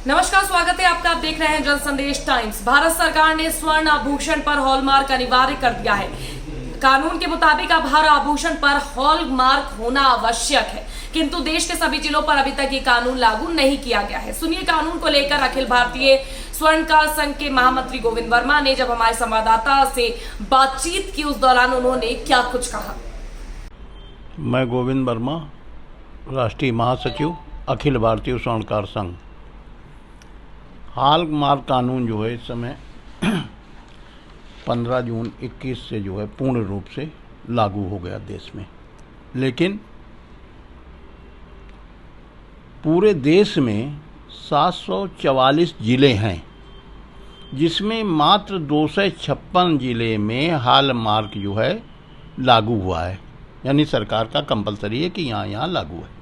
नमस्कार, स्वागत है आपका। आप देख रहे हैं जन संदेश टाइम्स। भारत सरकार ने स्वर्ण आभूषण पर हॉलमार्क अनिवार्य कर दिया है। कानून के मुताबिक अब हर आभूषण पर हॉलमार्क होना आवश्यक है, किंतु देश के सभी जिलों पर अभी तक ये कानून लागू नहीं किया गया है। सुनिए कानून को लेकर अखिल भारतीय स्वर्णकार संघ के महामंत्री गोविंद वर्मा ने जब हमारे संवाददाता से बातचीत की, उस दौरान उन्होंने क्या कुछ कहा। मैं गोविंद वर्मा, राष्ट्रीय महासचिव, अखिल भारतीय स्वर्णकार संघ। हॉलमार्क कानून जो है इस समय 15 जून 21 से जो है पूर्ण रूप से लागू हो गया देश में। लेकिन पूरे देश में 744 ज़िले हैं, जिसमें मात्र 256 ज़िले में हॉलमार्क जो है लागू हुआ है, यानी सरकार का कंपलसरी है कि यहाँ लागू है।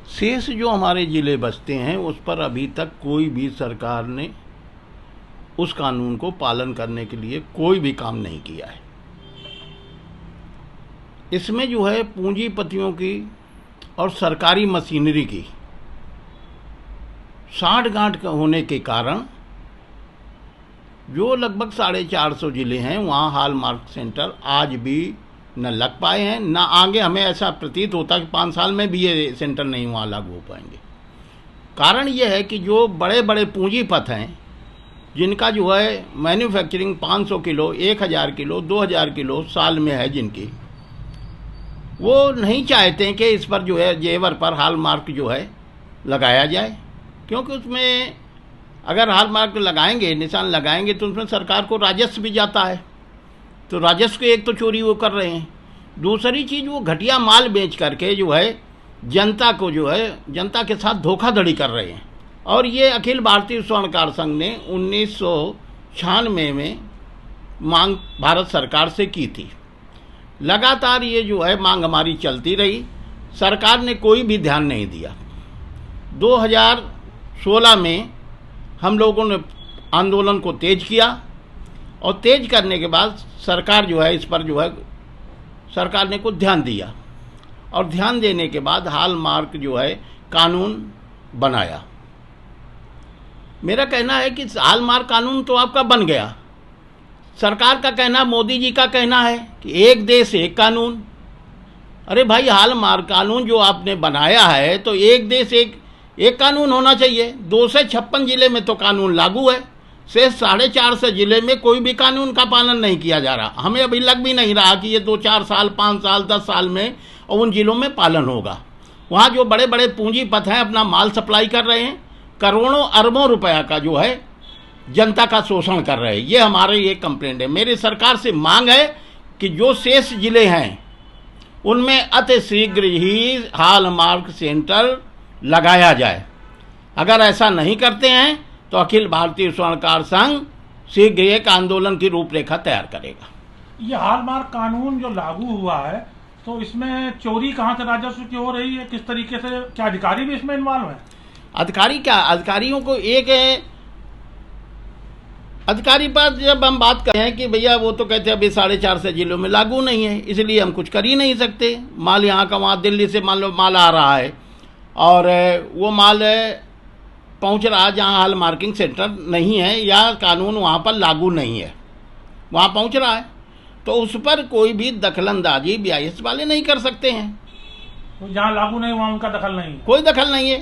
शेष जो हमारे ज़िले बचते हैं उस पर अभी तक कोई भी सरकार ने उस कानून को पालन करने के लिए कोई भी काम नहीं किया है। इसमें जो है पूंजीपतियों की और सरकारी मशीनरी की साठगांठ होने के कारण जो लगभग 450 ज़िले हैं वहाँ हॉलमार्क सेंटर आज भी न लग पाए हैं, न आगे हमें ऐसा प्रतीत होता कि 5 साल में भी ये सेंटर नहीं वहाँ लागू हो पाएंगे। कारण ये है कि जो बड़े बड़े पूंजीपत हैं, जिनका जो है मैन्युफैक्चरिंग 500 किलो, 1000 किलो, 2000 किलो साल में है जिनकी, वो नहीं चाहते हैं कि इस पर जो है जेवर पर हॉलमार्क जो है लगाया जाए, क्योंकि उसमें अगर हॉलमार्क लगाएंगे, निशान लगाएंगे, तो उसमें सरकार को राजस्व भी जाता है। तो राजस्व के एक तो चोरी वो कर रहे हैं, दूसरी चीज़ वो घटिया माल बेच करके जो है जनता को जो है जनता के साथ धोखाधड़ी कर रहे हैं। और ये अखिल भारतीय स्वर्णकार संघ ने 1996 में मांग भारत सरकार से की थी। लगातार ये जो है मांग हमारी चलती रही, सरकार ने कोई भी ध्यान नहीं दिया। 2016 में हम लोगों ने आंदोलन को तेज किया, और तेज करने के बाद सरकार जो है इस पर जो है सरकार ने कुछ ध्यान दिया, और ध्यान देने के बाद हॉलमार्क जो है कानून बनाया। मेरा कहना है कि हॉलमार्क कानून तो आपका बन गया। सरकार का कहना, मोदी जी का कहना है कि एक देश एक कानून। अरे भाई, हॉलमार्क कानून जो आपने बनाया है तो एक देश एक कानून होना चाहिए। 256 ज़िले में तो कानून लागू है, से 450 ज़िले में कोई भी कानून का पालन नहीं किया जा रहा। हमें अभी लग भी नहीं रहा कि ये 2-4 साल, 5 साल, 10 साल में और उन ज़िलों में पालन होगा। वहाँ जो बड़े बड़े पूंजीपत हैं अपना माल सप्लाई कर रहे हैं, करोड़ों अरबों रुपया का जो है जनता का शोषण कर रहे हैं। ये हमारे ये कंप्लेंट है। मेरी सरकार से मांग है कि जो शेष ज़िले हैं उनमें अति शीघ्र ही हॉलमार्क सेंटर लगाया जाए। अगर ऐसा नहीं करते हैं तो अखिल भारतीय स्वर्णकार संघ शीघ्र एक आंदोलन की रूपरेखा तैयार करेगा। ये हॉलमार्क कानून जो लागू हुआ है, तो इसमें चोरी कहाँ से राजस्व की हो रही है, किस तरीके से, क्या अधिकारी भी इसमें इन्वॉल्व है? अधिकारी क्या, अधिकारियों को एक अधिकारी पर जब हम बात करें हैं कि भैया वो तो कहते हैं अभी 450 ज़िलों में लागू नहीं है, इसलिए हम कुछ कर ही नहीं सकते। माल यहाँ का वहाँ दिल्ली से मान लो माल आ रहा है, और वो माल पहुंच रहा है जहाँ हॉलमार्किंग सेंटर नहीं है या कानून वहाँ पर लागू नहीं है, वहाँ पहुंच रहा है, तो उस पर कोई भी दखलंदाजी BIS वाले नहीं कर सकते हैं। तो जहाँ लागू नहीं वहाँ उनका दखल नहीं है, कोई दखल नहीं है।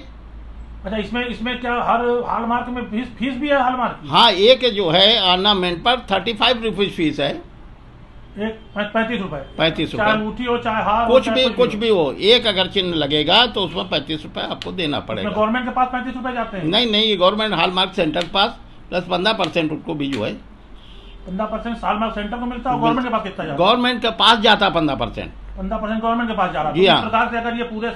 अच्छा, इसमें क्या हर हॉलमार्क में फीस भी है हॉलमार्क की? हाँ, एक जो है ऑर्नामेंट पर 35 रुपीज़ फीस है। एक 35 रुपए, 35 रुपए, चाहे अंगूठी हो चाहे हार, कुछ भी हो, एक अगर चिन्ह लगेगा तो उसमें 35 रुपए आपको देना पड़ेगा। गवर्नमेंट के पास 35 रुपए जाते हैं? नहीं, गवर्नमेंट हॉलमार्क सेंटर के पास प्लस 15% उनको भी जो है 15% हॉलमार्क सेंटर को मिलता है। गवर्नमेंट के पास कितना जाता है? गवर्नमेंट के पास जाता 15% गवर्नमेंट के पास जा रहा है। जी हाँ। सरकार से अगर ये पूरे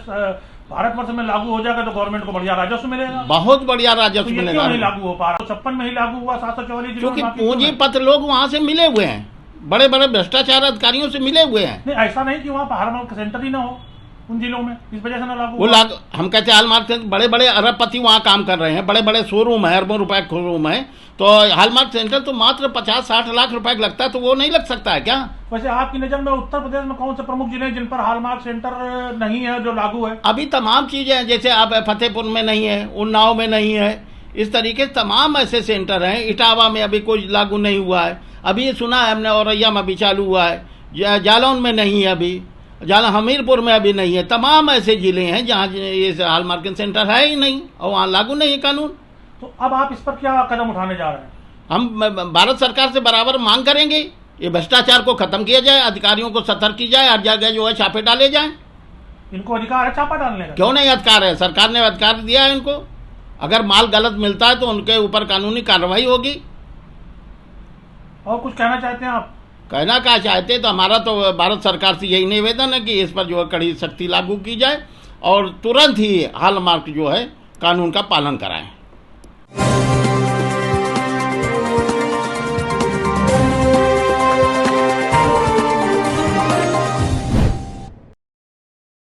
भारतवर्ष में लागू हो जाएगा तो गवर्नमेंट को बढ़िया राजस्व मिलेगा, बहुत बढ़िया राजस्व मिलेगा। क्यों नहीं लागू हो पा रहा? 56 में ही लागू हुआ, 744, क्योंकि पूंजीपत लोग वहाँ से मिले हुए हैं, बड़े बड़े भ्रष्टाचार अधिकारियों से मिले हुए हैं। नहीं, ऐसा नहीं कि वहाँ पर हॉलमार्क सेंटर ही ना हो उन जिलों में, इस वजह से ना लागू। हम कहते हैं हॉलमार्क सेंटर, बड़े बड़े अरबपति वहाँ काम कर रहे हैं, बड़े बड़े शोरूम है, अरबों रुपए शोरूम है, तो हॉलमार्क सेंटर तो मात्र 50-60 लाख रुपए का लगता है, तो वो नहीं लग सकता है क्या? वैसे आपकी नजर में उत्तर प्रदेश में कौन से प्रमुख जिले हैं जिन पर हॉलमार्क सेंटर नहीं है, जो लागू है? अभी तमाम चीजें हैं, जैसे आप फतेहपुर में नहीं है, उन्नाव में नहीं है, इस तरीके से तमाम ऐसे सेंटर हैं। इटावा में अभी कोई लागू नहीं हुआ है, अभी सुना है हमने औरैया में अभी चालू हुआ है, जालौन में नहीं है अभी, हमीरपुर में अभी नहीं है। तमाम ऐसे जिले हैं जहाँ ये हॉलमार्किंग सेंटर है ही नहीं और वहाँ लागू नहीं है कानून। तो अब आप इस पर क्या कदम उठाने जा रहे हैं? हम भारत सरकार से बराबर मांग करेंगे ये भ्रष्टाचार को खत्म किया जाए, अधिकारियों को सतर्क की जाए, हर जगह जो है छापे डाले जाएं। इनको अधिकार है छापा डालने का? क्यों नहीं अधिकार है, सरकार ने अधिकार दिया है इनको। अगर माल गलत मिलता है तो उनके ऊपर कानूनी कार्रवाई होगी। और कुछ कहना चाहते हैं आप? कहना क्या चाहते तो हमारा तो भारत सरकार से यही निवेदन है कि इस पर जो है कड़ी सख्ती लागू की जाए और तुरंत ही हॉलमार्क जो है कानून का पालन कराएं।